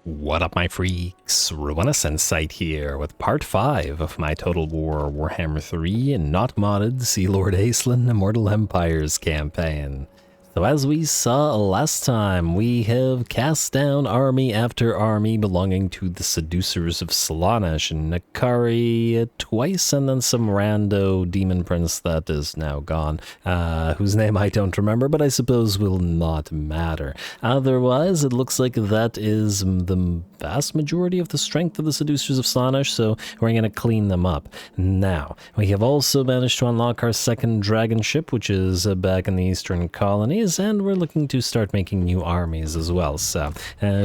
What up, my freaks? RuinusInsight here with part 5 of my Total War Warhammer 3 and not modded Sea Lord Aislinn Immortal Empires campaign. So as we saw last time, we have cast down army after army belonging to the seducers of Slaanesh and Nakari twice, and then some rando demon prince that is now gone, whose name I don't remember, but I suppose will not matter. Otherwise, it looks like that is the vast majority of the strength of the seducers of Slaanesh, so we're going to clean them up. Now, we have also managed to unlock our second dragon ship, which is back in the eastern colonies, and we're looking to start making new armies as well, so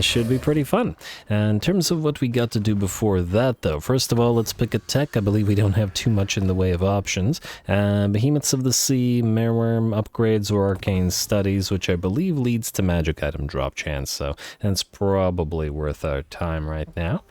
should be pretty fun. In terms of what we got to do before that, though, first of all, let's pick a tech. I believe we don't have too much in the way of options. Behemoths of the Sea, Mereworm upgrades, or arcane studies, which I believe leads to magic item drop chance, so that's probably worth our time right now.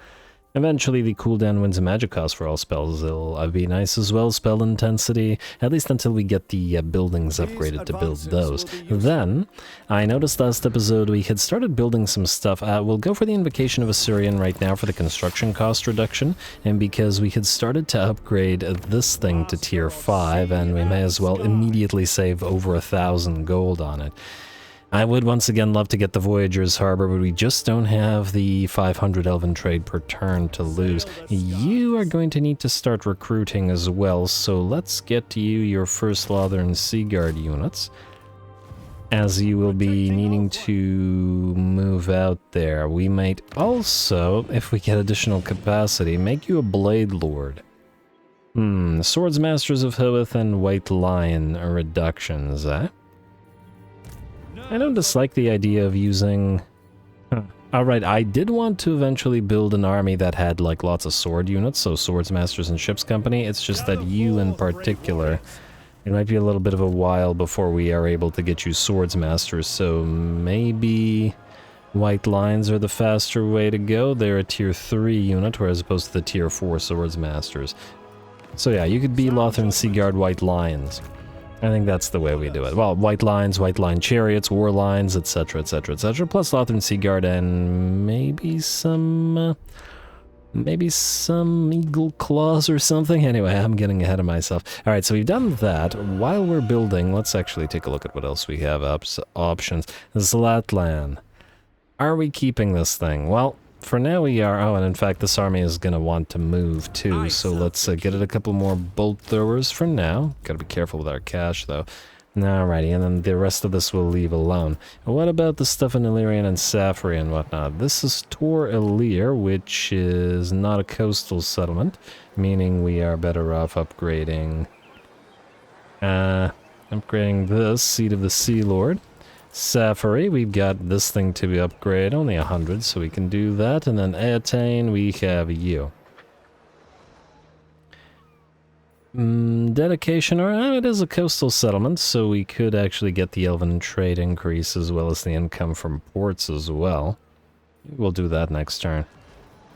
Eventually, the cooldown wins a magic cost for all spells. It'll be nice as well. Spell intensity, at least until we get the buildings upgraded to build those. Then, I noticed last episode we had started building some stuff. We'll go for the Invocation of Asurian right now for the construction cost reduction, and because we had started to upgrade this thing to tier 5, and we may as well immediately save over 1,000 gold on it. I would once again love to get the Voyager's Harbor, but we just don't have the 500 Elven trade per turn to lose. You are going to need to start recruiting as well, so let's get you your first Lothern Sea Guard units, as you will be needing to move out there. We might also, if we get additional capacity, make you a Blade Lord. Swords Masters of Hoeth and White Lion reductions, eh? I don't dislike the idea of using... Alright, I did want to eventually build an army that had like lots of sword units, so Swords Masters and Ships Company. It's just that you in particular, it might be a little bit of a while before we are able to get you Swords Masters, so maybe White Lions are the faster way to go. They're a tier 3 unit, whereas opposed to the tier 4 Swords Masters. So yeah, you could be Lothern Sea Guard White Lions. I think that's the way we do it. Well, White Lines, White Line Chariots, War Lines, etc., etc., etc., plus Lothern Sea Guard and maybe some Eagle Claws or something. Anyway, I'm getting ahead of myself. Alright, so we've done that. While we're building, let's actually take a look at what else we have options. Mathlann. Are we keeping this thing? Well, for now we are. Oh, and in fact, this army is going to want to move too, so let's get it a couple more bolt throwers for now. Gotta be careful with our cash, though. Alrighty, and then the rest of this we'll leave alone. What about the stuff in Illyrian and Safri and whatnot? This is Tor Ilir, which is not a coastal settlement, meaning we are better off upgrading... upgrading this, Seat of the Sea Lord. Safari, we've got this thing to be upgraded, only 100, so we can do that. And then Etain, we have you. Dedication, it is a coastal settlement, so we could actually get the Elven trade increase as well as the income from ports as well. We'll do that next turn,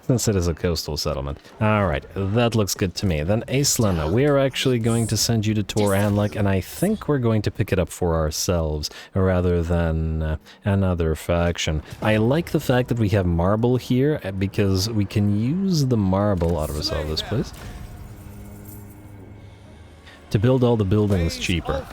since it is a coastal settlement. Alright, that looks good to me. Then Aislinn, we're actually going to send you to Tor Anlek, and I think we're going to pick it up for ourselves, rather than another faction. I like the fact that we have marble here, because we can use the marble, auto-resolve this please, to build all the buildings cheaper.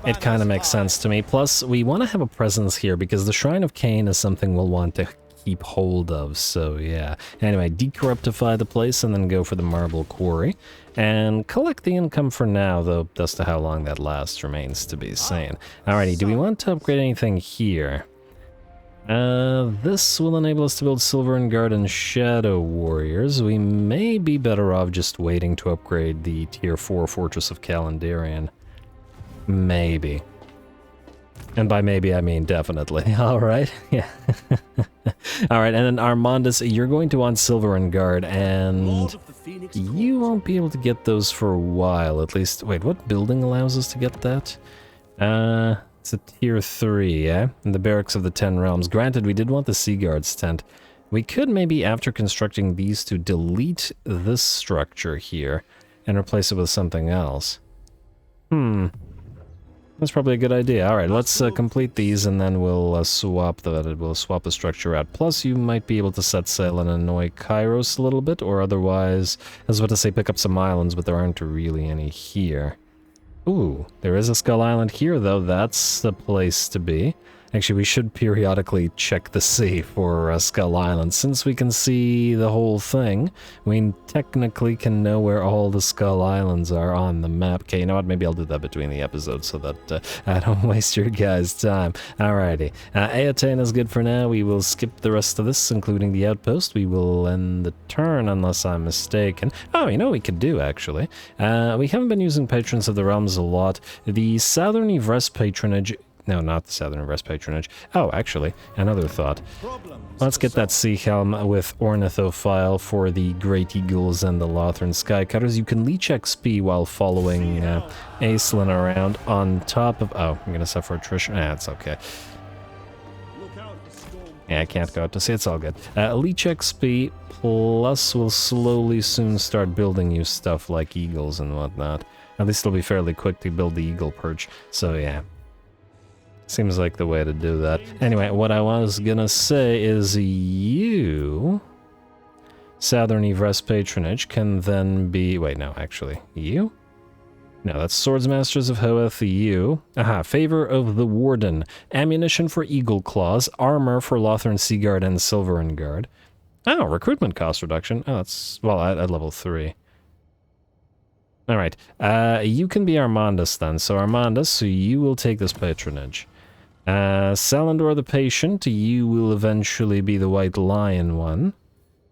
It kind of makes sense to me. Plus, we want to have a presence here, because the Shrine of Khaine is something we'll want to keep hold of, so yeah. Anyway, decorruptify the place and then go for the marble quarry. And collect the income for now, though as to how long that lasts remains to be seen. Alrighty, do we want to upgrade anything here? This will enable us to build Silver Guard and Shadow Warriors. We may be better off just waiting to upgrade the tier 4 Fortress of Calendarian. Maybe. And by maybe, I mean definitely. Alright, yeah. Alright, and then Armandus, you're going to want Silver Guard, and you won't be able to get those for a while, at least. Wait, what building allows us to get that? It's a tier 3, yeah? In the Barracks of the 10 Realms. Granted, we did want the Sea Guard's tent. We could maybe, after constructing these two, delete this structure here and replace it with something else. That's probably a good idea. All right, let's complete these, and then we'll swap the structure out. Plus, you might be able to set sail and annoy Kairos a little bit, or otherwise, I was about to say pick up some islands, but there aren't really any here. Ooh, there is a Skull Island here, though. That's the place to be. Actually, we should periodically check the sea for Skull Island. Since we can see the whole thing, we technically can know where all the Skull Islands are on the map. Okay, you know what? Maybe I'll do that between the episodes so that I don't waste your guys' time. Alrighty. Eotain is good for now. We will skip the rest of this, including the outpost. We will end the turn, unless I'm mistaken. Oh, you know what we could do, actually? We haven't been using Patrons of the Realms a lot. The Southern Yvresse patronage... No, not the Southern Yvresse patronage. Oh, actually, another thought. Let's get that Sea Helm with Ornithophile for the Great Eagles and the Lothran Skycutters. You can leech XP while following Aislinn around on top of... Oh, I'm gonna suffer attrition. It's okay. Yeah, I can't go out to sea. It's all good. Leech XP, plus we'll slowly soon start building you stuff like eagles and whatnot. At least it'll be fairly quick to build the eagle perch. So, yeah. Seems like the way to do that. Anyway, what I was gonna say is you... Southern Yvresse patronage can then be... Wait, no, actually. You? No, that's Swordsmasters of Hoeth, you. Aha, Favor of the Warden. Ammunition for Eagle Claws. Armor for Lothran Seaguard and Silverin Guard. Oh, recruitment cost reduction. Oh, that's... Well, at level 3. Alright, you can be Armandus then. So Armandus, you will take this patronage. Salandor the Patient, you will eventually be the White Lion one,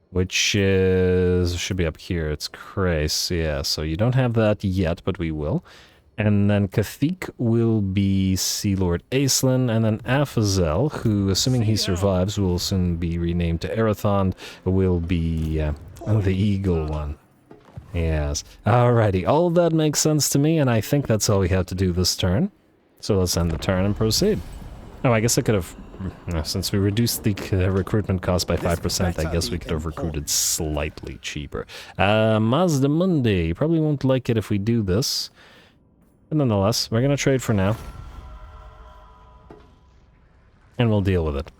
which is... should be up here, it's Krace, yeah, so you don't have that yet, but we will. And then Kathik will be Sea Lord Aislinn, and then Afazel, who, assuming he survives, will soon be renamed to Erathond, will be the Eagle one. Yes. Alrighty, all of that makes sense to me, and I think that's all we have to do this turn. So let's end the turn and proceed. Oh, I guess I could have... since we reduced the recruitment cost by 5%, I guess we could have recruited slightly cheaper. Mazda Mundi. You probably won't like it if we do this. But nonetheless, we're going to trade for now. And we'll deal with it.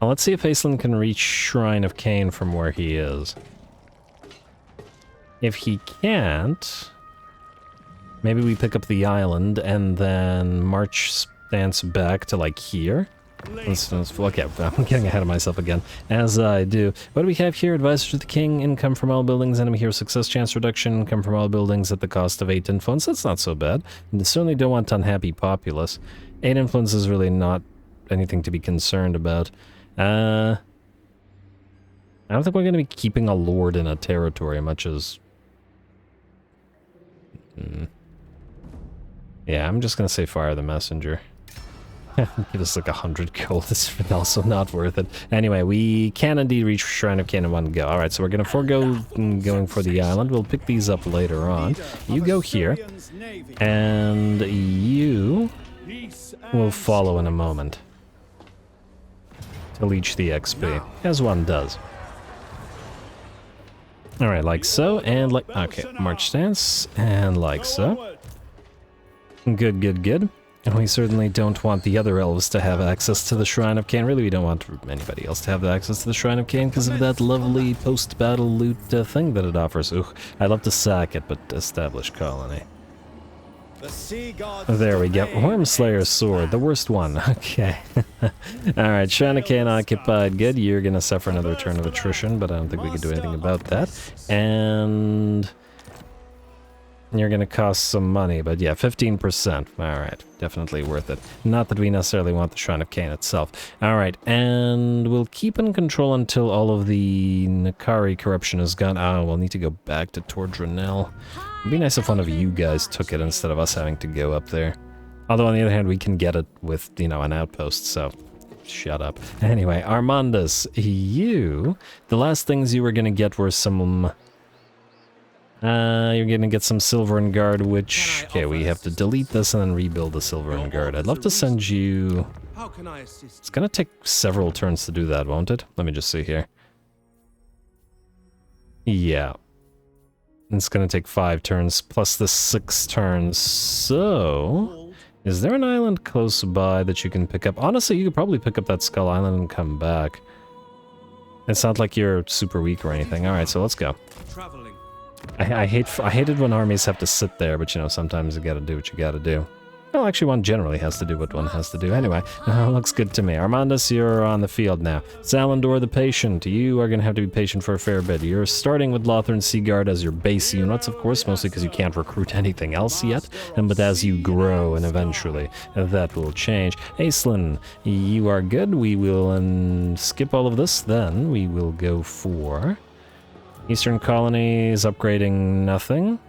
Now, let's see if Aislinn can reach Shrine of Khaine from where he is. If he can't, maybe we pick up the island and then march stance back to like here. Okay, I'm getting ahead of myself again, as I do. What do we have here? Advisor to the King, income from all buildings, enemy hero success chance reduction, income from all buildings at the cost of 8 influence. That's not so bad. And certainly don't want unhappy populace. 8 influence is really not anything to be concerned about. I don't think we're going to be keeping a lord in a territory, much as... Yeah, I'm just going to say fire the messenger. Give us like 100 gold, it's also not worth it. Anyway, we can indeed reach Shrine of Khaine in one go. Alright, so we're going to forego going for the island. We'll pick these up later on. You go here, and you will follow in a moment to leech the XP, as one does. Alright, like so, and like... Okay, march stance, and like so. Good, good, good. And we certainly don't want the other elves to have access to the Shrine of Khaine. Really, we don't want anybody else to have access to the Shrine of Khaine because of that lovely post-battle loot thing that it offers. Ooh, I'd love to sack it, but establish colony. There we go. Wormslayer's Sword, the worst one. Okay. Alright, Shrine of Khaine occupied. Good. You're going to suffer another turn of attrition, but I don't think we can do anything about that. And... you're going to cost some money, but yeah, 15%. Alright, definitely worth it. Not that we necessarily want the Shrine of Khaine itself. Alright, and we'll keep in control until all of the Nakari corruption is gone. Oh, we'll need to go back to Tordranel. It'd be nice if one of you guys took it instead of us having to go up there. Although, on the other hand, we can get it with, you know, an outpost, so... shut up. Anyway, Armandus, you... the last things you were going to get were some... you're gonna get some Silverin Guard, which... okay, we have to delete this and then rebuild the Silverin Guard. I'd love to send you... how can I assist? It's gonna take several turns to do that, won't it? Let me just see here. Yeah. It's gonna take 5 turns, plus the 6 turns, so... Is there an island close by that you can pick up? Honestly, you could probably pick up that Skull Island and come back. It's not like you're super weak or anything. Alright, so let's go. I hate it when armies have to sit there, but you know, sometimes you gotta do what you gotta do. Well, actually, one generally has to do what one has to do. Anyway, looks good to me. Armandus, you're on the field now. Zalandor the Patient, you are going to have to be patient for a fair bit. You're starting with Lothern Seaguard as your base units, of course, mostly because you can't recruit anything else yet. But as you grow, and eventually, that will change. Aislinn, you are good. We will skip all of this, then we will go for Eastern Colonies, upgrading nothing.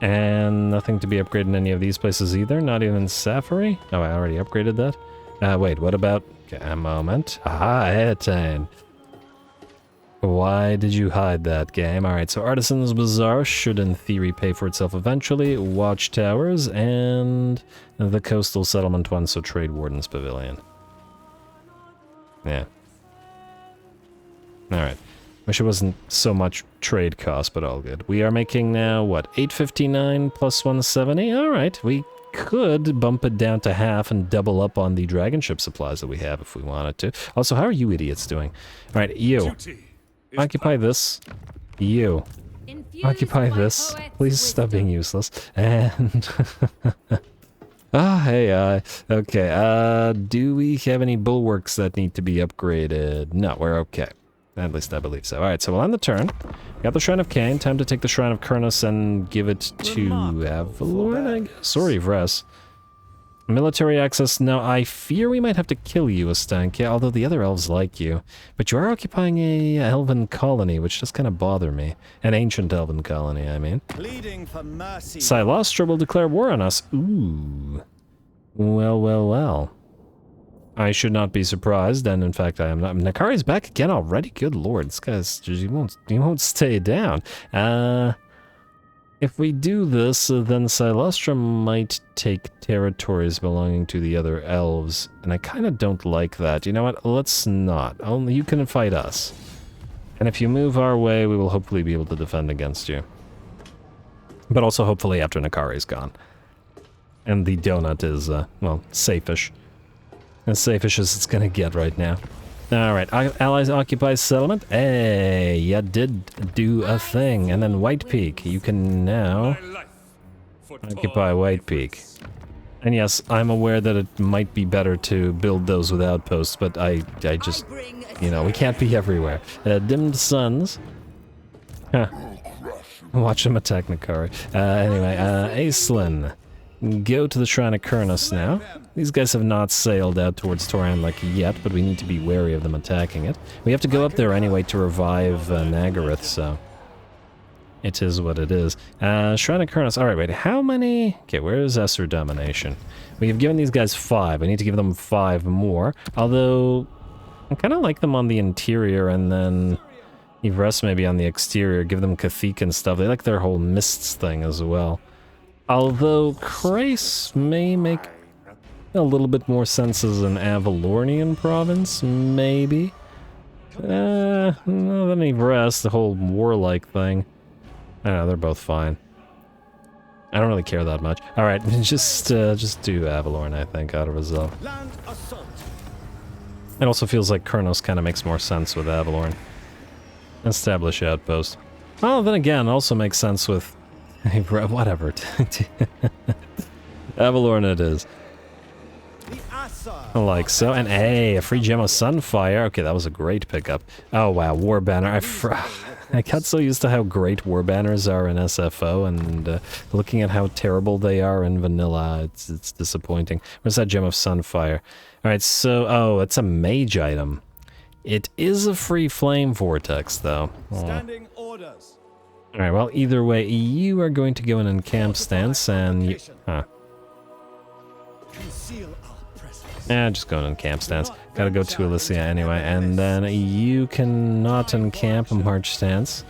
And nothing to be upgraded in any of these places either, not even Safari? Oh, I already upgraded that? Wait, what about... Okay, a moment. Aha, Etain. Why did you hide that, game? Alright, so Artisan's Bazaar should in theory pay for itself eventually. Watchtowers, and the Coastal Settlement one, so Trade Warden's Pavilion. Yeah. Alright. Wish it wasn't so much trade cost, but all good. We are making now, what, 859 plus 170? Alright, we could bump it down to half and double up on the dragon ship supplies that we have if we wanted to. Also, how are you idiots doing? Alright, you. Occupy this. You. Occupy this. Please stop being useless. And... hey, okay, do we have any bulwarks that need to be upgraded? No, we're okay. At least I believe so. Alright, so we'll end the turn. Got the Shrine of Khaine. Time to take the Shrine of Ruinous and give it to Avalorn, I guess? Or Yvresse. Military access. No, I fear we might have to kill you, Astankia, although the other elves like you. But you are occupying a elven colony, which does kind of bother me. An ancient elven colony, I mean. Silostra will declare war on us. Ooh. Well, well, well. I should not be surprised, and in fact I am not. Nakari's back again already? Good lord, this guy's just, he won't stay down. If we do this, then Silostra might take territories belonging to the other elves, and I kind of don't like that. You know what, let's not. Only you can fight us. And if you move our way, we will hopefully be able to defend against you. But also hopefully after Nakari's gone. And the donut is, well, safe-ish. As safe-ish as it's gonna get right now. Alright, allies occupy settlement. Hey, you did do a thing. And then White Peak. You can now occupy White Peak. And yes, I'm aware that it might be better to build those with outposts, but I just, you know, we can't be everywhere. Dimmed Suns. Huh. Watch them attack Nakari. Anyway, Aislinn. Go to the Shrine of Ruinous now. These guys have not sailed out towards Torment yet, but we need to be wary of them attacking it. We have to go up there anyway to revive Nagaroth, so... it is what it is. Shrine of Ruinous. Alright, wait, how many... Okay, where is Asur Domination? We have given these guys 5. We need to give them 5 more. Although, I kind of like them on the interior, and then... Yvresse maybe on the exterior. Give them Cathik and stuff. They like their whole mists thing as well. Although, Chrace may make a little bit more sense as an Avalornian province, maybe? No, then Yvresse, the whole warlike thing. I don't know, they're both fine. I don't really care that much. Alright, just do Avalorn, I think, out of resolve. It also feels like Ruinous kind of makes more sense with Avalorn. Establish outpost. Well, then again, also makes sense with... whatever. Avalorn it is. Like so. And hey, a free gem of Sunfire. Okay, that was a great pickup. Oh wow, War Banner. I got so used to how great War Banners are in SFO, and looking at how terrible they are in vanilla, it's disappointing. Where's that gem of Sunfire? Alright, so... oh, it's a mage item. It is a free flame vortex, though. Standing orders. Alright, well, either way, you are going to go in and camp stance, and you... huh. Just going in camp stance. Gotta go to Elysia anyway, and then you can not encamp a march stance.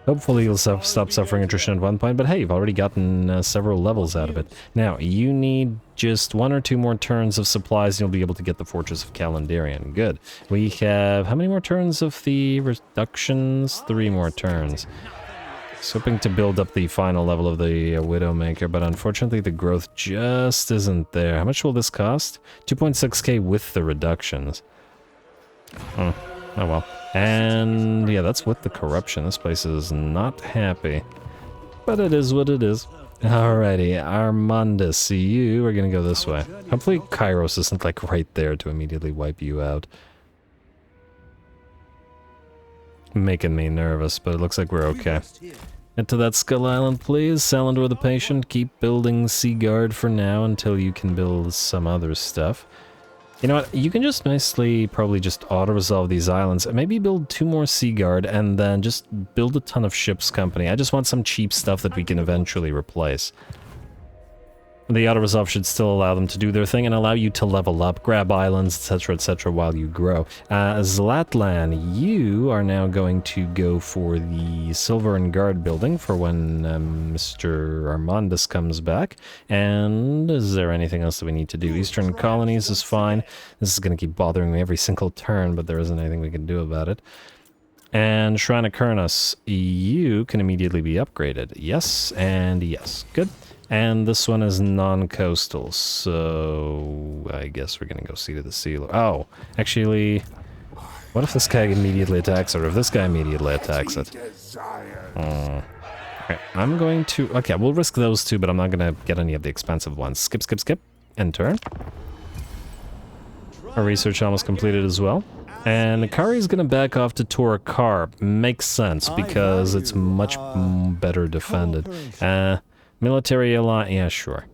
Hopefully you'll stop suffering attrition at one point, but hey, you've already gotten several levels out of it. Now, you need just 1 or 2 more turns of supplies, and you'll be able to get the Fortress of Calendarian. Good. We have... how many more turns of the reductions? 3 more turns. was hoping to build up the final level of the Widowmaker, but unfortunately the growth just isn't there. How much will this cost? 2.6k with the reductions. Oh well. And yeah, that's with the corruption. This place is not happy. But it is what it is. Alrighty, Armandus, you are gonna go this way. Hopefully Kairos isn't like right there to immediately wipe you out. Making me nervous, but it looks like we're okay. Head to that Skull Island, please. Salandor the Patient. Keep building Sea Guard for now until you can build some other stuff. You know what? You can just nicely probably just auto-resolve these islands and maybe build 2 more Sea Guard and then just build a ton of ships company. I just want some cheap stuff that we can eventually replace. The auto-resolve should still allow them to do their thing and allow you to level up, grab islands, etc., while you grow. Zlatlan, you are now going to go for the Silver and Guard building for when Mr. Armandus comes back. And is there anything else that we need to do? Eastern Colonies is fine. This is going to keep bothering me every single turn, but there isn't anything we can do about it. And Shrine of Kurnus, you can immediately be upgraded. Yes, and yes. Good. And this one is non-coastal, so I guess we're gonna go Sea to the Sea Lord. Oh, actually, what if this guy immediately attacks it, or if this guy immediately attacks it? Okay, I'm going to... Okay, we'll risk those 2, but I'm not gonna get any of the expensive ones. Skip, skip, skip, and turn. Our research almost completed as well. And Kari's gonna back off to Torakar. Makes sense, because it's much better defended. Military alliance, yeah, sure.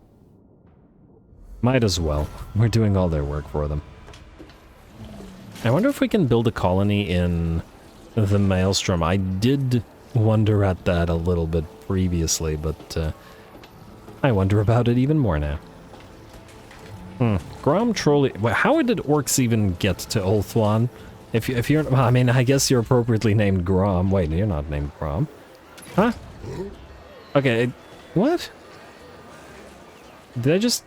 Might as well. We're doing all their work for them. I wonder if we can build a colony in the Maelstrom. I did wonder at that a little bit previously, but I wonder about it even more now. Grom Trolley... How did orcs even get to ULTHUAN? If you're... Well, I mean, I guess you're appropriately named Grom. Wait, you're not named Grom. Huh? Okay, what? Did I just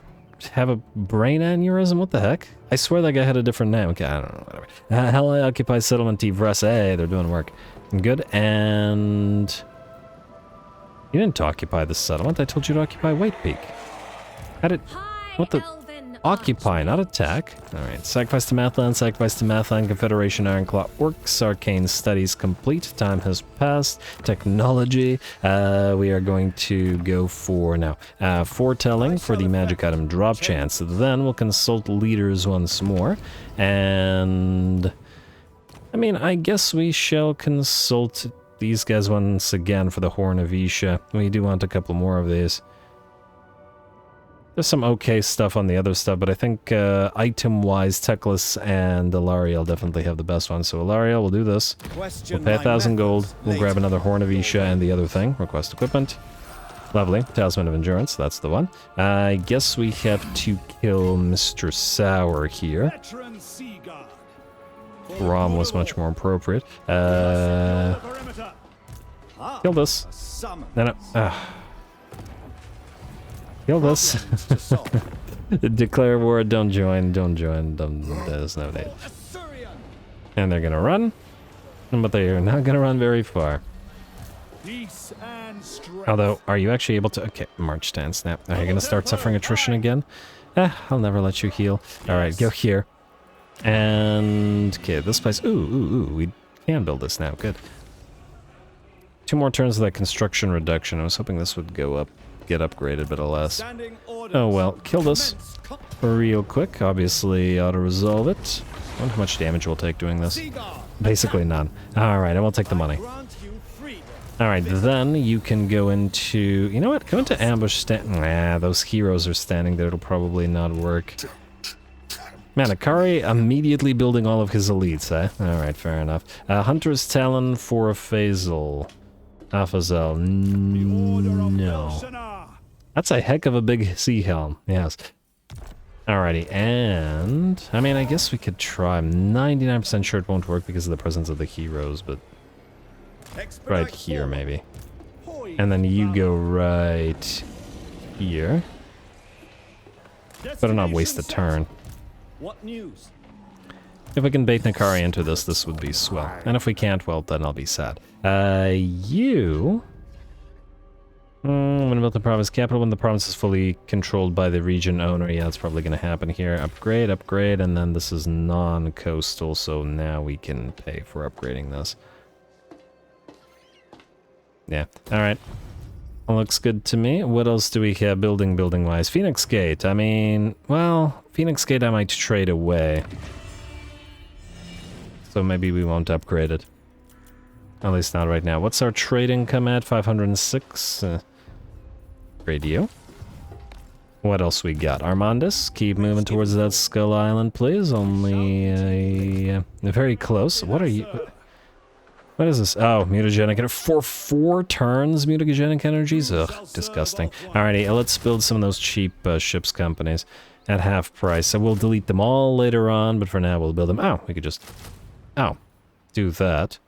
have a brain aneurysm? What the heck? I swear that guy had a different name. Okay, I don't know, whatever. Hell occupies settlement Tivres. Hey, they're doing work. Good, and... You didn't occupy the settlement. I told you to occupy White Peak. How did... What the... Occupy, not attack. Alright, sacrifice to Mathlann, Confederation Ironclaw Orcs, Arcane Studies complete, time has passed, technology, we are going to go for now, foretelling for the magic item drop chance, then we'll consult leaders once more, and, I mean, I guess we shall consult these guys once again for the Horn of Isha. We do want a couple more of these. There's some okay stuff on the other stuff, but I think item-wise, Teclis and Ilariel definitely have the best one. So Ilariel, we'll do this. We'll pay 1,000 gold. We'll grab another Horn of Isha and the other thing. Request equipment. Lovely. Talisman of Endurance, that's the one. I guess we have to kill Mr. Sour here. Rom was much more appropriate. Kill this. No. Kill this. Declare war, don't join, there's no need. And they're gonna run, but they are not gonna run very far. Although, are you actually able to... Okay, march stand snap. Are you gonna start suffering attrition again? I'll never let you heal. Alright, go here. And... Okay, this place... Ooh, we can build this now, good. 2 more turns of that construction reduction. I was hoping this would go up. Get upgraded, but alas. Oh well, kill this real quick. Obviously, auto-resolve it. I wonder how much damage we'll take doing this. Basically none. Alright, I will take the money. Alright, then you can go into... You know what? Go into ambush stand... Nah, those heroes are standing there. It'll probably not work. Man, Akari immediately building all of his elites, eh? Alright, fair enough. Hunter's Talon for a Phasal. Alphazel. No. That's a heck of a big sea helm, yes. Alrighty, and... I mean, I guess we could try. I'm 99% sure it won't work because of the presence of the heroes, but... Right here, maybe. And then you go right... here. Better not waste a turn. What news? If we can bait Nakari into this, this would be swell. And if we can't, well, then I'll be sad. You... When built the province capital, when the province is fully controlled by the region owner. Yeah, that's probably going to happen here. Upgrade, upgrade, and then this is non-coastal, so now we can pay for upgrading this. Yeah, alright. Looks good to me. What else do we have building-wise? Phoenix Gate, I mean, well, Phoenix Gate I might trade away. So maybe we won't upgrade it. At least not right now. What's our trade income at? 506? Radio. What else we got? Armandus, keep moving towards that Skull Island, please. Only very close. What are you... What is this? Oh, mutagenic energy. For 4 turns, mutagenic energies? Ugh, disgusting. Alrighty, let's build some of those cheap ships companies at half price. So we'll delete them all later on, but for now we'll build them. Oh, we could just... Oh, do that.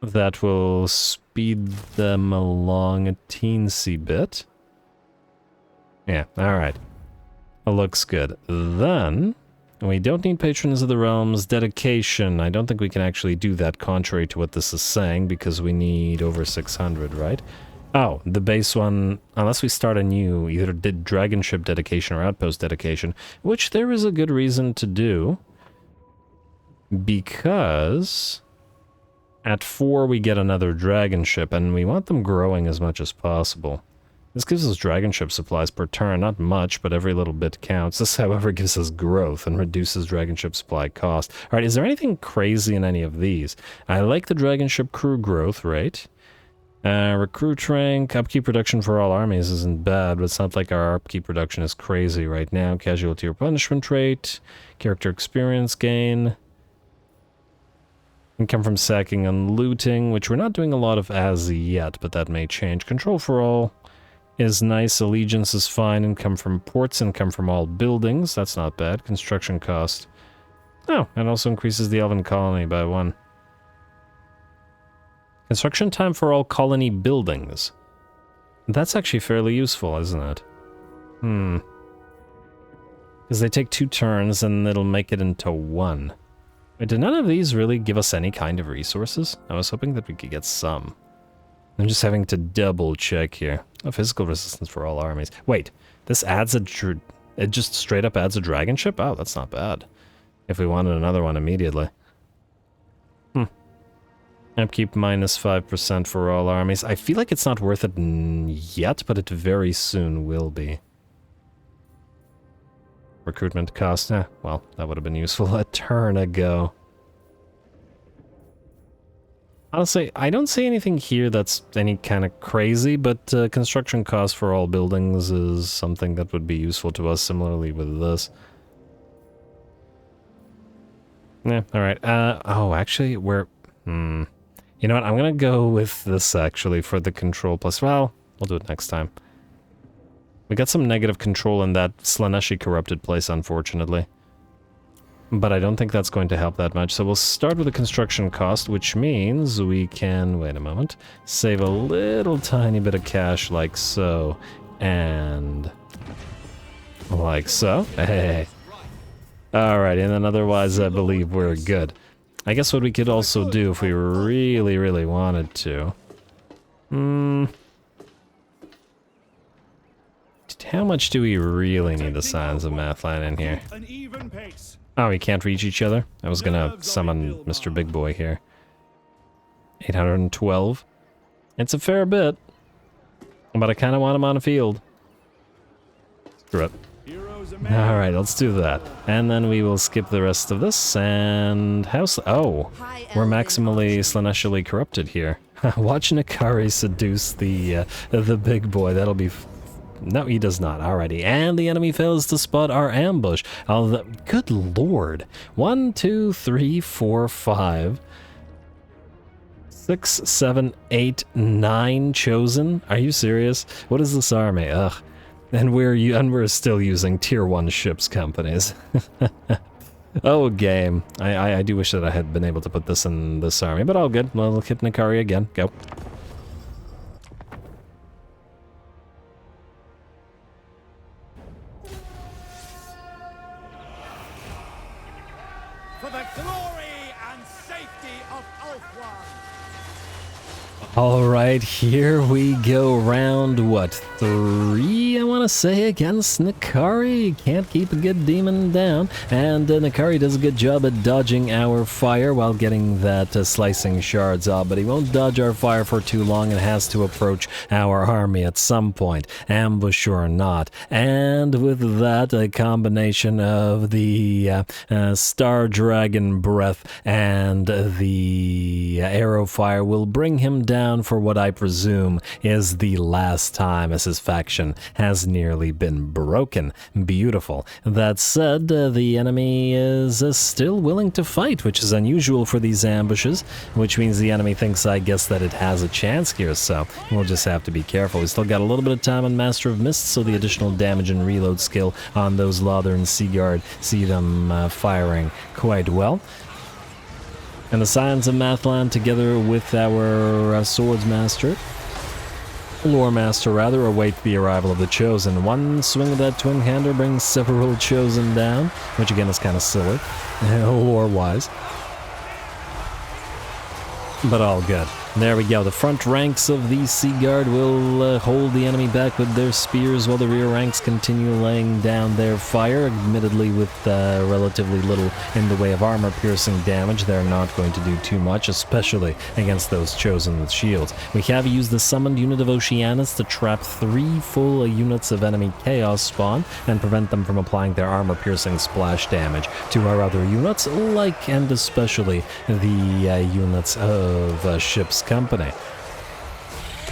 That will speed them along a teensy bit. Yeah, alright. It looks good. Then... we don't need Patrons of the Realms. Dedication. I don't think we can actually do that contrary to what this is saying because we need over 600, right? Oh, the base one, unless we start a new, either did Dragon Ship dedication or Outpost dedication, which there is a good reason to do. Because at 4 we get another Dragon Ship and we want them growing as much as possible. This gives us dragon ship supplies per turn, not much, but every little bit counts. This, however, gives us growth and reduces dragon ship supply cost. Alright, is there anything crazy in any of these? I like the dragon ship crew growth rate. Recruit rank, upkeep reduction for all armies isn't bad, but it's not like our upkeep reduction is crazy right now. Casualty or punishment rate, character experience gain. Income from sacking and looting, which we're not doing a lot of as yet, but that may change. Control for all is nice. Allegiance is fine. Income from ports, income from all buildings. That's not bad. Construction cost. Oh, and also increases the Elven colony by 1. Construction time for all colony buildings. That's actually fairly useful, isn't it? Because they take 2 turns and it'll make it into 1. Wait, did none of these really give us any kind of resources? I was hoping that we could get some. I'm just having to double check here. Oh, physical resistance for all armies. Wait, this adds a... it just straight up adds a dragon ship? Oh, that's not bad. If we wanted another one immediately. Upkeep minus 5% for all armies. I feel like it's not worth it yet, but it very soon will be. Recruitment cost. Well, that would have been useful a turn ago. Honestly, I don't see anything here that's any kind of crazy, but construction cost for all buildings is something that would be useful to us, similarly with this. Yeah, alright. Oh, actually, we're... You know what, I'm gonna go with this, actually, for the control plus... Well, we'll do it next time. We got some negative control in that Slaanesh corrupted place, unfortunately. But I don't think that's going to help that much, so we'll start with the construction cost, which means we can, wait a moment, save a little tiny bit of cash like so, and like so. Hey. Alright, and then otherwise I believe we're good. I guess what we could also do if we really, really wanted to... How much do we really need the Signs of Mathlann in here? Oh, we can't reach each other? I was gonna summon Mr. Big Boy here. 812. It's a fair bit. But I kinda want him on the field. Screw it. Alright, let's do that. And then we will skip the rest of this, and... House... Oh! We're maximally Slaaneshally corrupted here. Watch Nakari seduce the Big Boy, that'll be... No, he does not. Alrighty. And the enemy fails to spot our ambush. Good lord. 1, 2, 3, 4, 5... 6, 7, 8, 9 chosen? Are you serious? What is this army? Ugh. And we're still using tier 1 ships companies. Oh, game. I do wish that I had been able to put this in this army, but all good. We'll hit Nakari again. Go. For the glory and safety of ULTHUAN! All right, here we go. Round, what, 3, I want to say, against Nakari. Can't keep a good demon down. And Nakari does a good job at dodging our fire while getting that slicing shards off. But he won't dodge our fire for too long and has to approach our army at some point, ambush or not. And with that, a combination of the Star Dragon Breath and the arrow fire will bring him down for what I presume is the last time, as his faction has nearly been broken. Beautiful. That said, the enemy is still willing to fight, which is unusual for these ambushes, which means the enemy thinks, I guess, that it has a chance here, so we'll just have to be careful. We still got a little bit of time on Master of Mist, so the additional damage and reload skill on those Lothern Sea Guard see them firing quite well. And the Scions of Mathlann, together with our Swords Master, Lore Master rather, await the arrival of the Chosen. One swing of that twin-hander brings several Chosen down, which again is kind of silly, lore-wise. But all good. There we go. The front ranks of the Sea Guard will hold the enemy back with their spears while the rear ranks continue laying down their fire, admittedly with relatively little in the way of armor-piercing damage. They're not going to do too much, especially against those Chosen with shields. We have used the summoned unit of Oceanus to trap 3 full units of enemy Chaos Spawn and prevent them from applying their armor-piercing splash damage to our other units, like and especially the units of Ship's Company.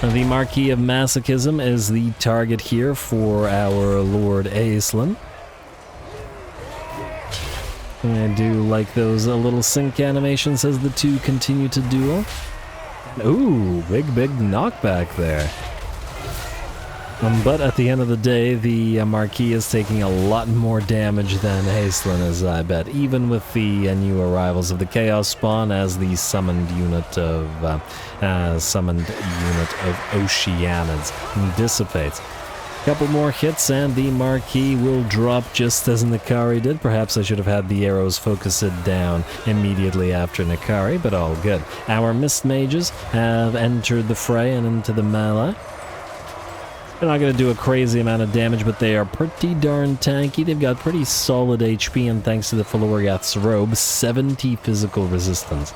The Marquis of Masochism is the target here for our Lord Aislinn. I do like those little sync animations as the two continue to duel. Ooh, big knockback there. But at the end of the day, the Marquis is taking a lot more damage than Aislinn is, I bet, even with the new arrivals of the Chaos Spawn as the summoned unit of Oceanids dissipates. Couple more hits and the Marquis will drop just as Nakari did. Perhaps I should have had the arrows focus it down immediately after Nakari, but all good. Our Mist Mages have entered the fray and into the melee. They're not going to do a crazy amount of damage, but they are pretty darn tanky. They've got pretty solid HP, and thanks to the Feloriath's robe, 70 physical resistance.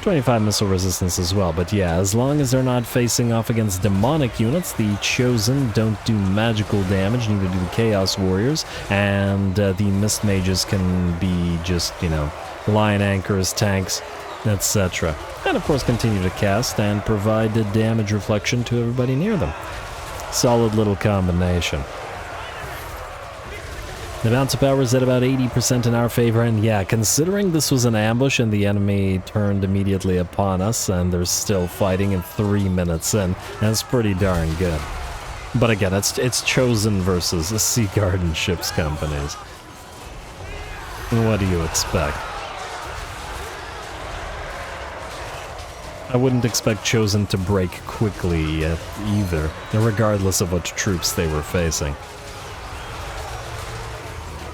25 missile resistance as well, but yeah, as long as they're not facing off against demonic units, the Chosen don't do magical damage, neither do the Chaos Warriors, and the Mist Mages can be just, lion anchors, tanks, etc. And of course continue to cast and provide the damage reflection to everybody near them. Solid little combination. The bounce power is at about 80% in our favor, and yeah, considering this was an ambush and the enemy turned immediately upon us and they're still fighting in 3 minutes in, that's pretty darn good. But again, it's Chosen versus a Sea Guard and Ship's Companies. What do you expect? I wouldn't expect Chosen to break quickly either, regardless of what troops they were facing.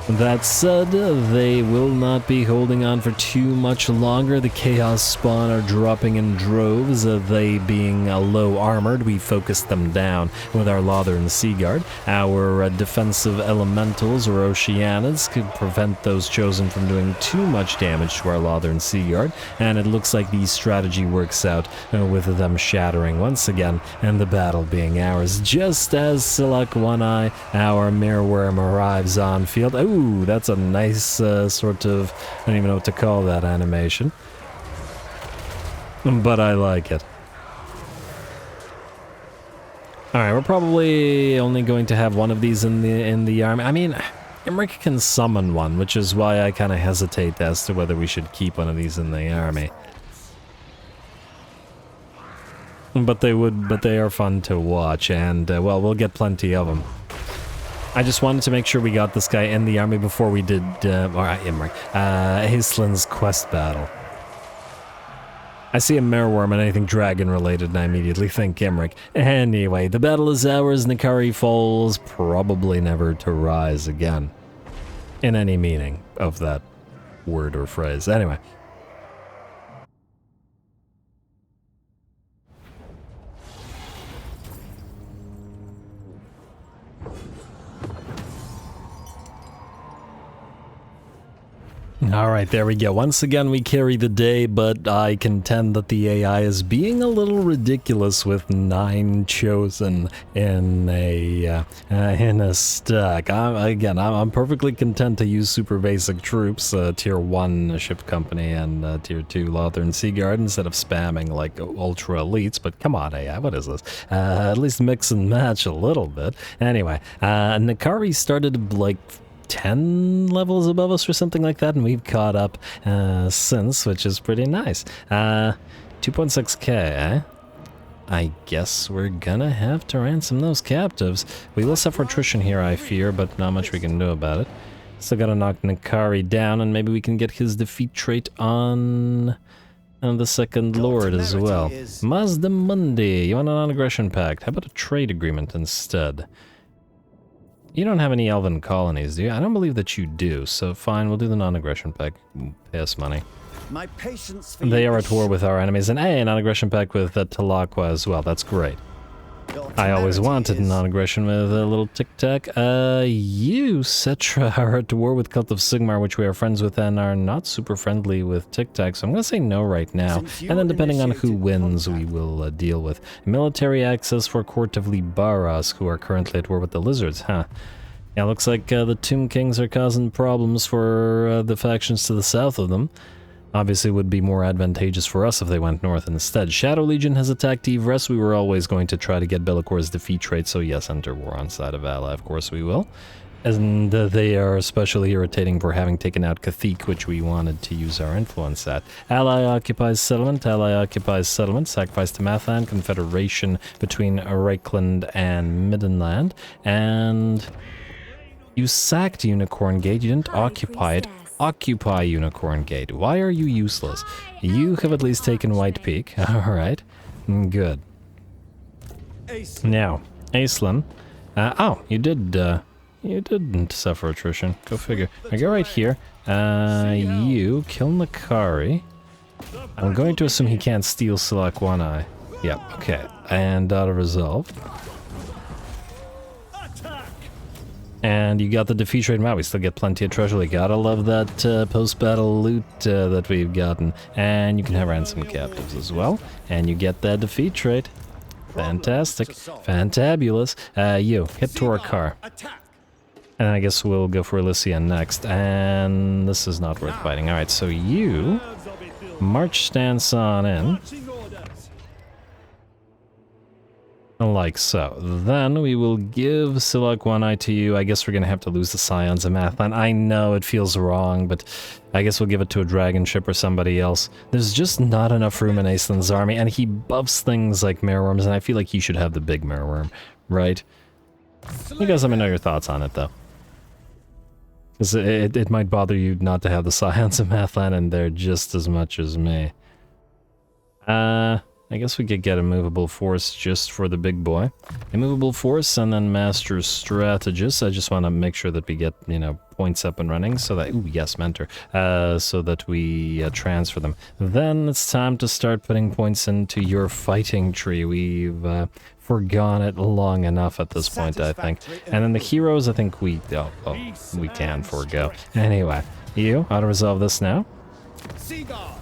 That said, they will not be holding on for too much longer. The Chaos Spawn are dropping in droves. They being low armored, we focused them down with our Lothern Sea Guard. Our defensive elementals, or Oceanids, could prevent those Chosen from doing too much damage to our Lothern Sea Guard, and it looks like the strategy works out with them shattering once again, and the battle being ours. Just as Silak One Eye, our Mereworm, arrives on field. Ooh, that's a nice sort of, I don't even know what to call that animation. But I like it. Alright, we're probably only going to have one of these in the army. I mean, Imric can summon one, which is why I kind of hesitate as to whether we should keep one of these in the army. But they are fun to watch, and, well, we'll get plenty of them. I just wanted to make sure we got this guy in the army before we did, Aislinn's quest battle. I see a Mereworm and anything dragon-related, and I immediately think Imric. Anyway, the battle is ours. Nakari falls, probably never to rise again. In any meaning of that word or phrase. Anyway. Alright, there we go. Once again, we carry the day, but I contend that the AI is being a little ridiculous with 9 chosen in a stack. I'm perfectly content to use super basic troops, tier 1 ship company and tier 2 ULTHUAN Sea Guard instead of spamming like ultra elites, but come on AI, what is this? At least mix and match a little bit. Anyway, Nakari started like 10 levels above us or something like that, and we've caught up since, which is pretty nice. 2.6k, eh? I guess we're gonna have to ransom those captives. We will suffer attrition here, I fear, but not much we can do about it. Still gotta knock Nakari down, and maybe we can get his defeat trait on the second lord as well. Mazda Mundi, you want a non-aggression pact? How about a trade agreement instead? You don't have any elven colonies, do you? I don't believe that you do, so fine, we'll do the non-aggression pact. Pay us money. My patience for They are at war with our enemies, and a non-aggression pact with Talaqua as well. That's great. I always wanted non-aggression with a little tic-tac. You, Cetra, are at war with Cult of Sigmar, which we are friends with and are not super friendly with tic-tac, so I'm gonna say no right now. And then depending on who wins, we will deal with. Military access for Court of Libaras, who are currently at war with the Lizards, huh? Yeah, looks like the Tomb Kings are causing problems for the factions to the south of them. Obviously, it would be more advantageous for us if they went north instead. Shadow Legion has attacked Ivres. We were always going to try to get Bellicor's defeat trait, so yes, enter war on side of ally, of course we will. And they are especially irritating for having taken out Cathik, which we wanted to use our influence at. Ally occupies settlement, sacrifice to Mathlann, confederation between Reichland and Middenland, and you sacked Unicorn Gate, you didn't occupy it. Occupy Unicorn Gate. Why are you useless? You have at least taken White Peak. Alright. Good. Now, Aislinn. Oh, you didn't suffer attrition. Go figure. I go right here. You kill Nakari. I'm going to assume he can't steal Select One Eye. Yep, okay. And auto resolve. And you got the defeat trade. Wow, we still get plenty of treasure. We gotta love that post-battle loot that we've gotten. And you can have ransom captives as well. And you get that defeat trade. Fantastic. Fantabulous. You, hit Torkar. And I guess we'll go for Elysia next. And this is not worth fighting. Alright, so you march stance on in. Like so. Then we will give Silak One Eye to you. I guess we're gonna have to lose the Scions of Mathlann. I know it feels wrong, but I guess we'll give it to a dragon ship or somebody else. There's just not enough room in Aislinn's army, and he buffs things like Mereworms, and I feel like he should have the big Mereworm, right? You guys let me know your thoughts on it, though. Because it might bother you not to have the Scions of Mathlann in there just as much as me. I guess we could get a movable force just for the big boy. Immovable force and then master strategist. I just want to make sure that we get, you know, points up and running so that, ooh, yes, mentor, so that we transfer them. Then it's time to start putting points into your fighting tree. We've forgone it long enough at this point, I think. And then the heroes, I think we can forego. Anyway, you, auto resolve this now.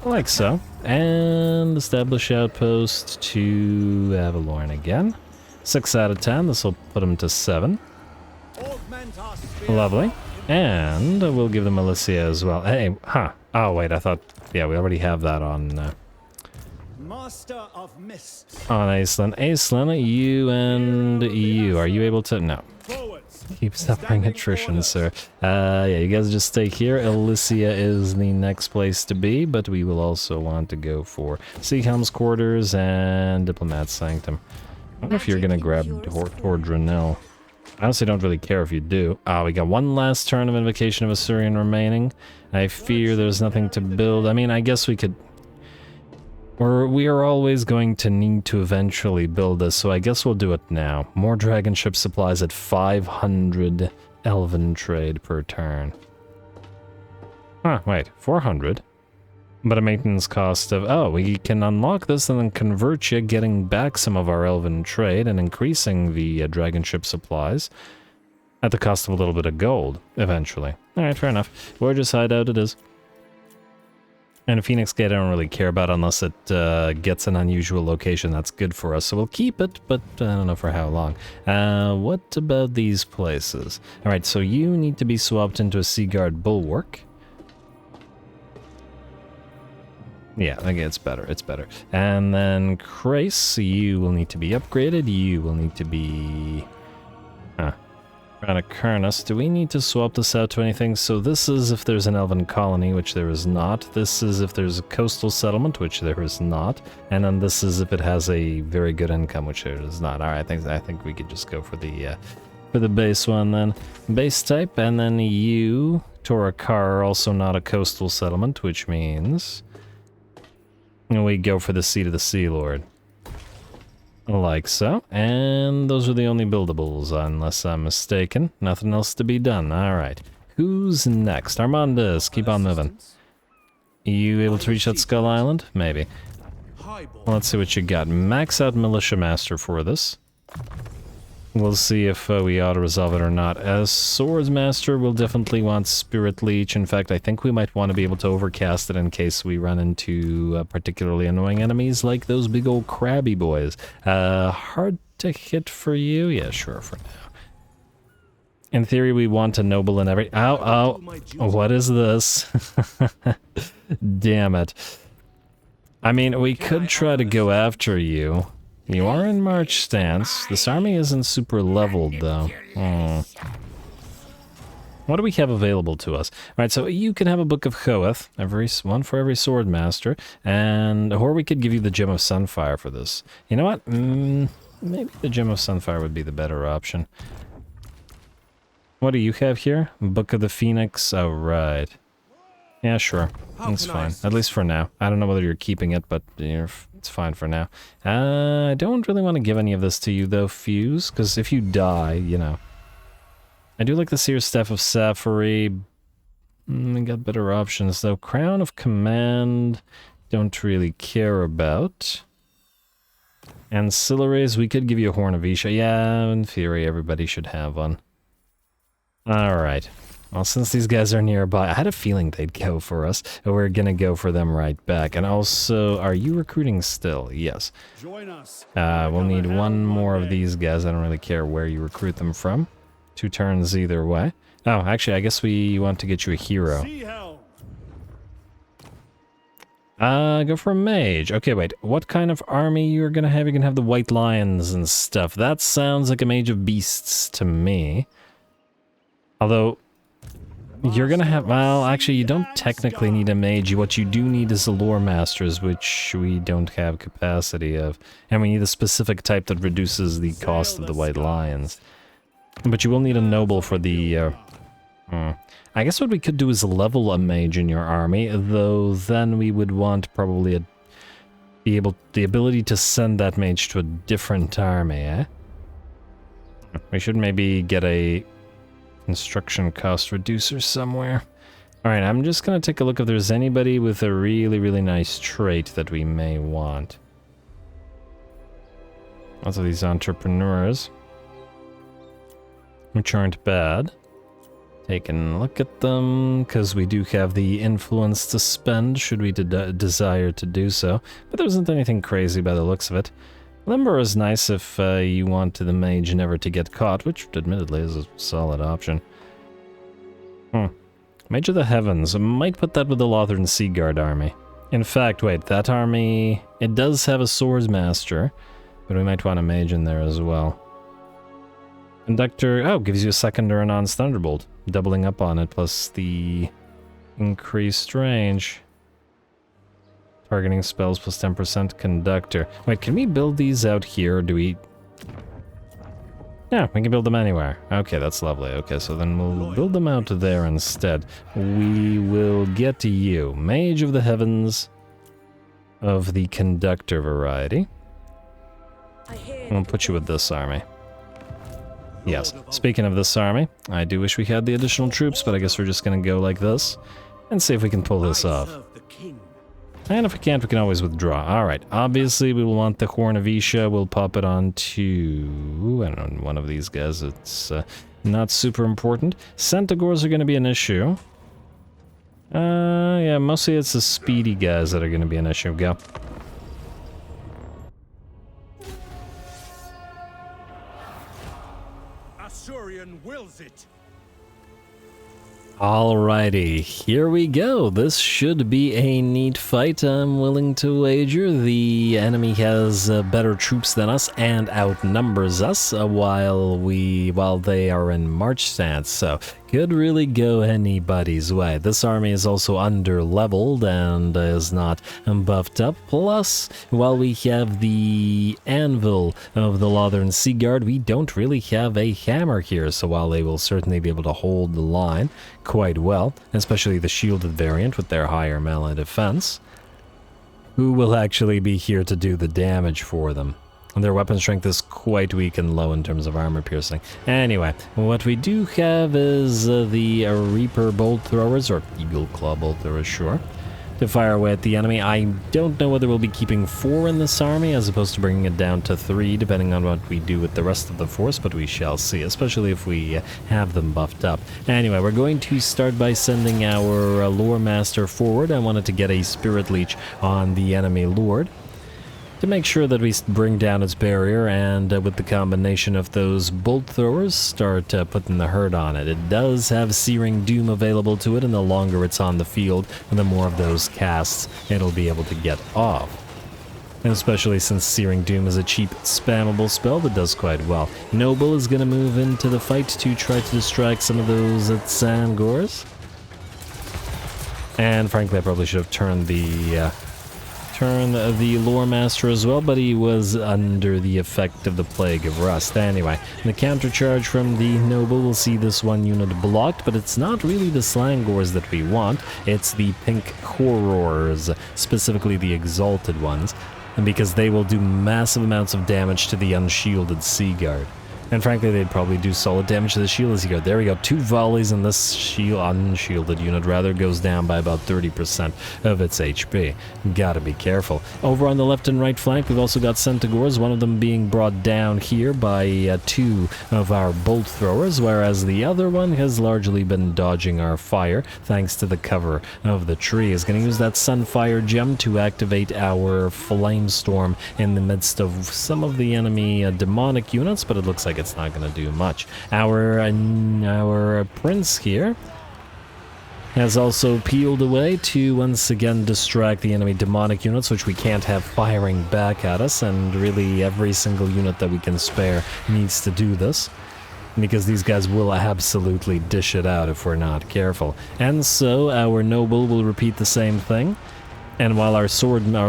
Like so. And establish outpost to Avalorn again. 6 out of 10. This will put them to 7. Lovely. And we'll give them Elysia as well. Hey, huh. Oh, wait, I thought... Yeah, we already have that on... Master of Mists. on Aislinn. Aislinn, you and you. Are you able to... No. Keep suffering attrition, sir. Yeah, you guys just stay here. Elysia is the next place to be, but we will also want to go for Seahelm's Quarters and Diplomat's Sanctum. I wonder if you're gonna grab Tordranil. I honestly don't really care if you do. Ah, we got one last turn of Invocation of Asurian remaining. I fear there's nothing to build. I mean, I guess we could... We are always going to need to eventually build this, so I guess we'll do it now. More dragon ship supplies at 500 elven trade per turn. Huh, wait, 400? But a maintenance cost of... Oh, we can unlock this and then convert you, getting back some of our elven trade and increasing the dragon ship supplies at the cost of a little bit of gold, eventually. Alright, fair enough. Gorgeous hideout it is. And a Phoenix Gate I don't really care about unless it gets an unusual location that's good for us. So we'll keep it, but I don't know for how long. What about these places? Alright, so you need to be swapped into a Sea Guard Bulwark. Yeah, I think it's better, it's better. And then Krace, you will need to be upgraded. You will need to be... Karnas. Do we need to swap this out to anything? So this is if there's an elven colony, which there is not. This is if there's a coastal settlement, which there is not. And then this is if it has a very good income, which there is not. Alright, I think we could just go for the base one then. Base type, and then you, Torakar, also not a coastal settlement, which means we go for the Seat of the Sea Lord. Like so, and those are the only buildables, unless I'm mistaken. Nothing else to be done. Alright. Who's next? Armandus, keep on moving. You able to reach that Skull Island? Maybe. Well, let's see what you got. Max out Militia Master for this. We'll see if we auto-resolve it or not. As Swords Master, we'll definitely want Spirit Leech. In fact, I think we might want to be able to overcast it in case we run into particularly annoying enemies like those big old crabby boys. Hard to hit for you? Yeah, sure, for now. In theory, we want a noble in every... Ow, ow! What is this? Damn it. I mean, we could try to go after you. You are in march stance. This army isn't super leveled, though. What do we have available to us? Alright, so you can have a Book of Choeth, one for every Sword Master, or we could give you the Gem of Sunfire for this. You know what? Maybe the Gem of Sunfire would be the better option. What do you have here? Book of the Phoenix? Oh, right. Yeah, sure. That's fine. At least for now. I don't know whether you're keeping it, but it's fine for now. I don't really want to give any of this to you, though, Fuse, because if you die, you know. I do like the Seer's Staff of Sapphire. I got better options, though. Crown of Command, don't really care about. Ancillaries, we could give you a Horn of Isha. Yeah, in theory, everybody should have one. Alright. Well, since these guys are nearby, I had a feeling they'd go for us, and we're gonna go for them right back. And also, are you recruiting still? Yes. We'll need one more of these guys. I don't really care where you recruit them from. 2 turns either way. Oh, actually, I guess we want to get you a hero. Go for a mage. Okay, wait. What kind of army you're gonna have? You're gonna have the White Lions and stuff. That sounds like a mage of beasts to me. Although... you're gonna have... well, actually, you don't technically need a mage. What you do need is the lore masters, which we don't have capacity of. And we need a specific type that reduces the cost of the White Lions. But you will need a noble for the... I guess what we could do is level a mage in your army, though then we would want probably the ability to send that mage to a different army, eh? We should maybe get a... construction cost reducer somewhere. Alright, I'm just gonna take a look if there's anybody with a really, really nice trait that we may want. Lots of these entrepreneurs, which aren't bad. Taking a look at them, because we do have the influence to spend, should we desire to do so. But there isn't anything crazy by the looks of it. Limber is nice if you want the mage never to get caught, which admittedly is a solid option. Mage of the Heavens. I might put that with the Lothern Sea Guard army. In fact, wait, that army... it does have a Swords Master, but we might want a mage in there as well. Conductor... oh, gives you a second or a non-Thunderbolt. Doubling up on it, plus the increased range. Targeting spells plus 10% Conductor. Wait, can we build these out here, or do we... yeah, we can build them anywhere. Okay, that's lovely. Okay, so then we'll build them out there instead. We will get to you. Mage of the Heavens of the Conductor variety. We'll put you with this army. Yes, speaking of this army, I do wish we had the additional troops, but I guess we're just gonna go like this and see if we can pull this off. And if we can't, we can always withdraw. Alright, obviously we will want the Horn of Isha. We'll pop it on to... I don't know, one of these guys. It's not super important. Centaurs are going to be an issue. Yeah, mostly it's the speedy guys that are going to be an issue. Go. Asurian wills it. Alrighty, here we go. This should be a neat fight, I'm willing to wager. The enemy has better troops than us and outnumbers us while they are in march stance, so could really go anybody's way. This army is also under-leveled and is not buffed up. Plus, while we have the anvil of the Elves Sea Guard, we don't really have a hammer here, so while they will certainly be able to hold the line quite well, especially the shielded variant with their higher melee defense, who will actually be here to do the damage for them? Their weapon strength is quite weak and low in terms of armor piercing. Anyway, what we do have is the Reaper bolt throwers, or Eagle Claw bolt throwers, sure, to fire away at the enemy. I don't know whether we'll be keeping 4 in this army as opposed to bringing it down to 3, depending on what we do with the rest of the force, but we shall see, especially if we have them buffed up. Anyway, we're going to start by sending our Lore Master forward. I wanted to get a Spirit Leech on the enemy Lord to make sure that we bring down its barrier, and with the combination of those bolt throwers, start putting the hurt on it. It does have Searing Doom available to it, and the longer it's on the field, and the more of those casts it'll be able to get off. And especially since Searing Doom is a cheap, spammable spell that does quite well. Noble is going to move into the fight to try to distract some of those Sangors. And frankly, I probably should have turned the Lore Master as well, but he was under the effect of the Plague of Rust. Anyway, the countercharge from the Noble will see this one unit blocked, but it's not really the Slangors that we want, it's the Pink Horrors, specifically the Exalted ones, and because they will do massive amounts of damage to the Unshielded Sea Guard. And frankly, they'd probably do solid damage to the Shielded Sea Guard. There we go, 2 volleys, and this unshielded unit rather goes down by about 30% of its HP. Gotta be careful. Over on the left and right flank, we've also got Centaurs, one of them being brought down here by 2 of our bolt throwers, whereas the other one has largely been dodging our fire, thanks to the cover of the tree. Is going to use that Sunfire gem to activate our Flame Storm in the midst of some of the enemy demonic units, but it looks like it's not going to do much. Our prince here has also peeled away to once again distract the enemy demonic units, which we can't have firing back at us, and really every single unit that we can spare needs to do this, because these guys will absolutely dish it out if we're not careful. And so our noble will repeat the same thing. And while our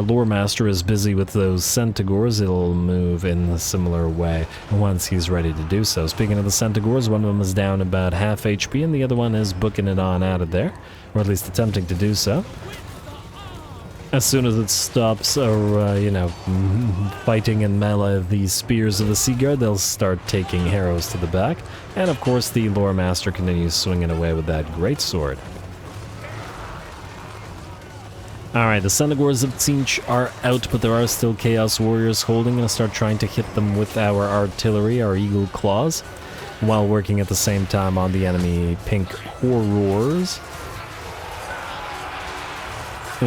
Lore Master is busy with those Centaurs, it'll move in a similar way once he's ready to do so. Speaking of the Centaurs, one of them is down about half HP, and the other one is booking it on out of there, or at least attempting to do so. As soon as it stops, fighting in melee these spears of the Sea Guard, they'll start taking arrows to the back. And of course, the Lore Master continues swinging away with that greatsword. Alright, the Centaurs of Tzeentch are out, but there are still Chaos Warriors holding. Gonna start trying to hit them with our artillery, our Eagle Claws, while working at the same time on the enemy Pink Horrors,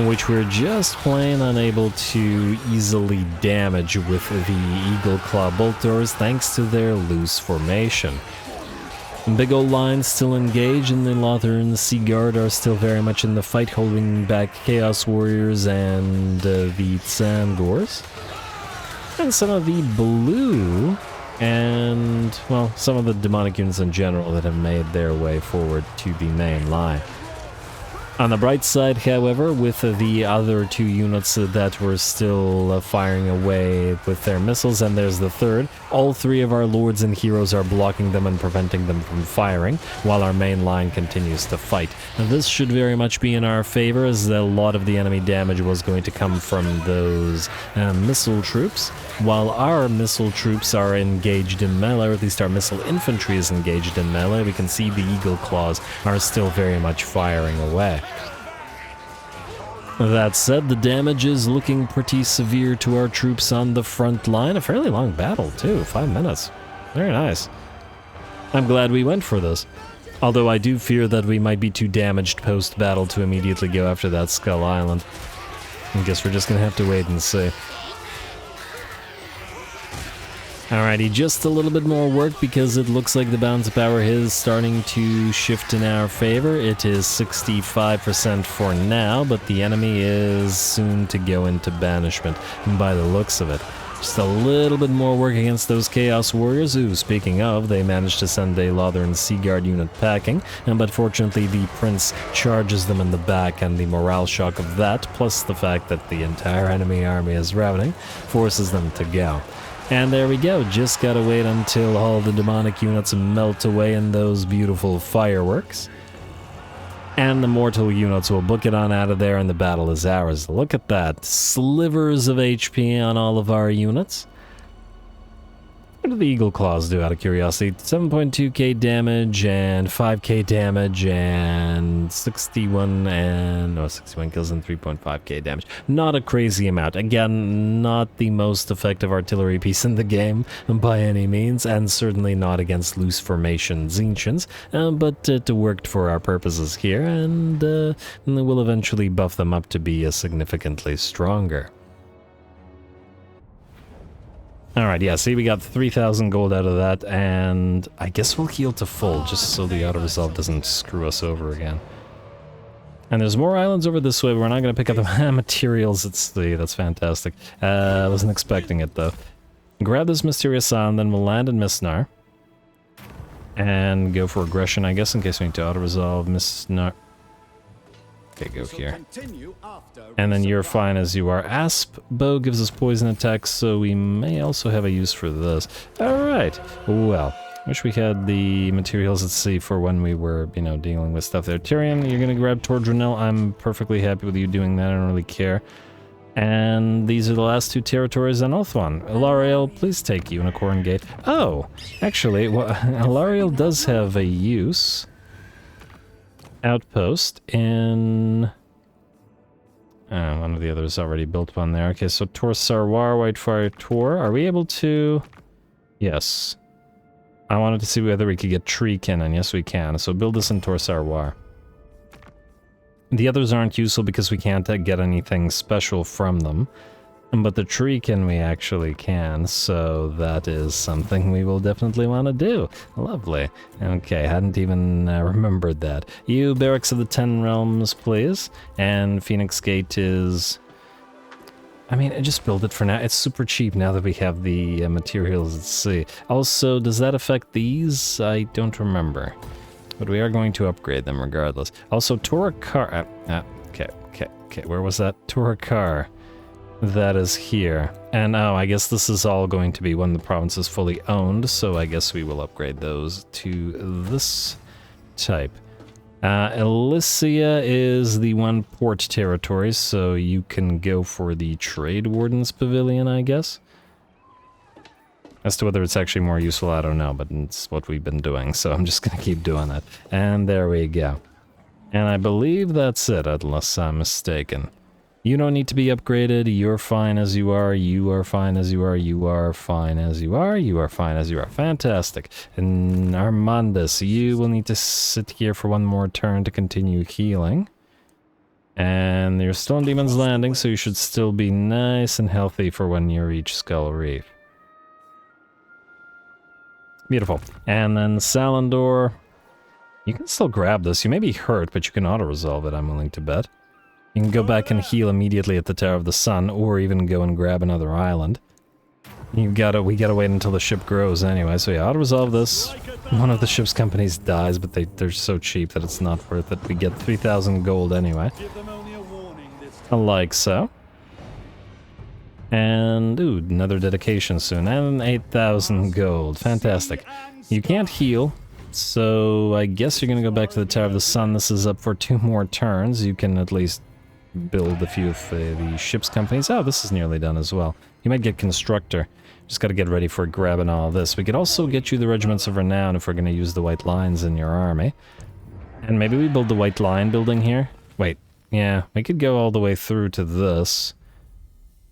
which we're just plain unable to easily damage with the Eagle Claw bolt throwers thanks to their loose formation. Big old lines still engaged, and the Elves Sea Guard are still very much in the fight, holding back Chaos Warriors and the Sangors. And some of the blue, and, well, some of the demonic units in general that have made their way forward to the main line. On the bright side, however, with the other 2 units that were still firing away with their missiles, and there's the third, all 3 of our lords and heroes are blocking them and preventing them from firing, while our main line continues to fight. And this should very much be in our favor, as a lot of the enemy damage was going to come from those missile troops, while our missile troops are engaged in melee, or at least our missile infantry is engaged in melee. We can see the Eagle Claws are still very much firing away. That said, the damage is looking pretty severe to our troops on the front line. A fairly long battle, too. 5 minutes. Very nice. I'm glad we went for this. Although I do fear that we might be too damaged post-battle to immediately go after that Skull Island. I guess we're just gonna have to wait and see. Alrighty, just a little bit more work because it looks like the bounce power is starting to shift in our favor. It is 65% for now, but the enemy is soon to go into banishment by the looks of it. Just a little bit more work against those Chaos Warriors, who, speaking of, they managed to send a Lothern Sea Guard unit packing, but fortunately the Prince charges them in the back, and the morale shock of that, plus the fact that the entire enemy army is routing, forces them to go. And there we go, just gotta wait until all the demonic units melt away in those beautiful fireworks. And the mortal units will book it on out of there and the battle is ours. Look at that, slivers of HP on all of our units. What do the Eagle Claws do, out of curiosity? 7.2k damage and 5k damage and 61 kills and 3.5k damage. Not a crazy amount. Again, not the most effective artillery piece in the game by any means, and certainly not against loose formation Tzeentchans, but it worked for our purposes here, and we'll eventually buff them up to be significantly stronger. Alright, yeah, see, we got 3,000 gold out of that, and I guess we'll heal to full, just so the auto-resolve doesn't screw us over again. And there's more islands over this way, but we're not going to pick up the materials. That's fantastic. I wasn't expecting it, though. Grab this mysterious island, then we'll land in Mistnar. And go for aggression, I guess, in case we need to auto-resolve Mistnar. Okay, go here. And then you're fine as you are. Asp bow gives us poison attacks, so we may also have a use for this. Alright. Well, wish we had the materials at sea for when we were, dealing with stuff there. Tyrion, you're gonna grab Tordranil. I'm perfectly happy with you doing that. I don't really care. And these are the last two territories on ULTHUAN. Alariel, please take Unicorn Gate. Oh, actually, well, Alariel does have a use. Outpost in... one of the others already built one there. Okay, so Tor Sarwar, Whitefire Tor. Are we able to... Yes. I wanted to see whether we could get Treekin, and yes we can. So build this in Tor Sarwar. The others aren't useful because we can't get anything special from them. But the Treekin we actually can, so that is something we will definitely want to do. Lovely. Okay, hadn't even remembered that. You, Barracks of the Ten Realms, please. And Phoenix Gate is... I mean, just build it for now. It's super cheap now that we have the materials at sea. Also, does that affect these? I don't remember. But we are going to upgrade them regardless. Also, Torakar... okay, where was that? Torakar. That is here. And oh, I guess this is all going to be when the province is fully owned, so I guess we will upgrade those to this type. Elysia is the one port territory, so you can go for the Trade Warden's Pavilion, I guess. As to whether it's actually more useful, I don't know, but it's what we've been doing, so I'm just gonna keep doing that. And there we go. And I believe that's it, unless I'm mistaken. You don't need to be upgraded, you're fine as you are, you are fine as you are, you are fine as you are, you are fine as you are. Fantastic. And Armandus, you will need to sit here for one more turn to continue healing. And you're still in Demon's Landing, so you should still be nice and healthy for when you reach Skull Reef. Beautiful. And then Salendor, you can still grab this. You may be hurt, but you can auto-resolve it, I'm willing to bet. You can go back and heal immediately at the Tower of the Sun, or even go and grab another island. We gotta wait until the ship grows anyway, so yeah, auto-resolve this. One of the ship's companies dies, but they're so cheap that it's not worth it. We get 3,000 gold anyway. Like so. And, ooh, another dedication soon, and 8,000 gold. Fantastic. You can't heal, so I guess you're gonna go back to the Tower of the Sun. This is up for 2 more turns. You can at least build a few of the ship's companies. Oh, this is nearly done as well. You might get Constructor. Just gotta get ready for grabbing all this. We could also get you the Regiments of Renown if we're gonna use the White Lines in your army. And maybe we build the White Line building here? Wait, yeah, we could go all the way through to this.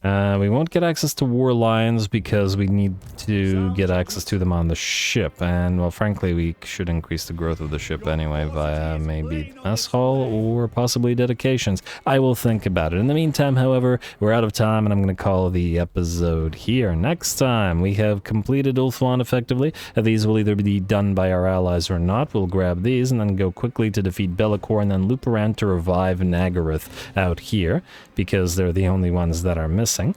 We won't get access to war lions because we need to get access to them on the ship, and well, frankly, we should increase the growth of the ship anyway via maybe mess hall or possibly dedications. I will think about it. In the meantime, however, we're out of time, and I'm going to call the episode here. Next time, we have completed ULTHUAN effectively. These will either be done by our allies or not. We'll grab these and then go quickly to defeat Be'lakor and then loop around to revive Nagaroth out here, because they're the only ones that are missing.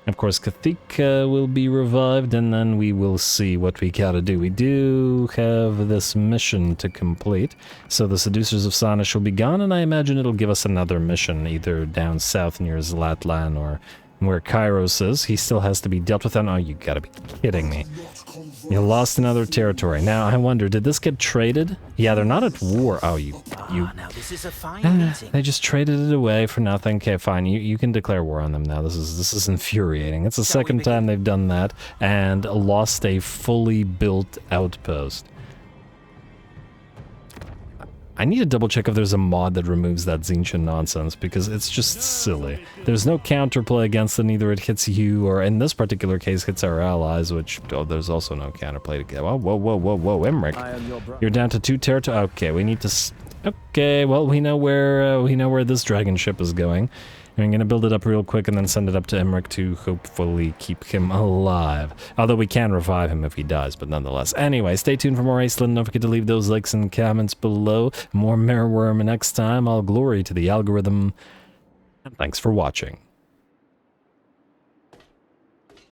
Of course, Kathik will be revived, and then we will see what we gotta do. We do have this mission to complete, so the Seducers of Slaanesh will be gone, and I imagine it'll give us another mission, either down south near Mathlann or where Kairos is. He still has to be dealt with. Oh, you gotta be kidding me. You lost another territory. Now, I wonder, did this get traded? Yeah, they're not at war. Oh, you... Now this is a fine meeting. They just traded it away for nothing. Okay, fine. You can declare war on them now. This is infuriating. It's the second time they've done that and lost a fully built outpost. I need to double check if there's a mod that removes that Tzeentch nonsense, because it's just silly. There's no counterplay against it, either it hits you, or in this particular case hits our allies, which, oh, there's also no counterplay to get. Whoa, Emmerich. You're down to 2 territory. Okay, we need to... Okay, well, we know where this dragon ship is going. I'm going to build it up real quick and then send it up to Emmerich to hopefully keep him alive. Although we can revive him if he dies, but nonetheless. Anyway, stay tuned for more Aislinn. Don't forget to leave those likes and comments below. More Mereworm next time. All glory to the algorithm. And thanks for watching.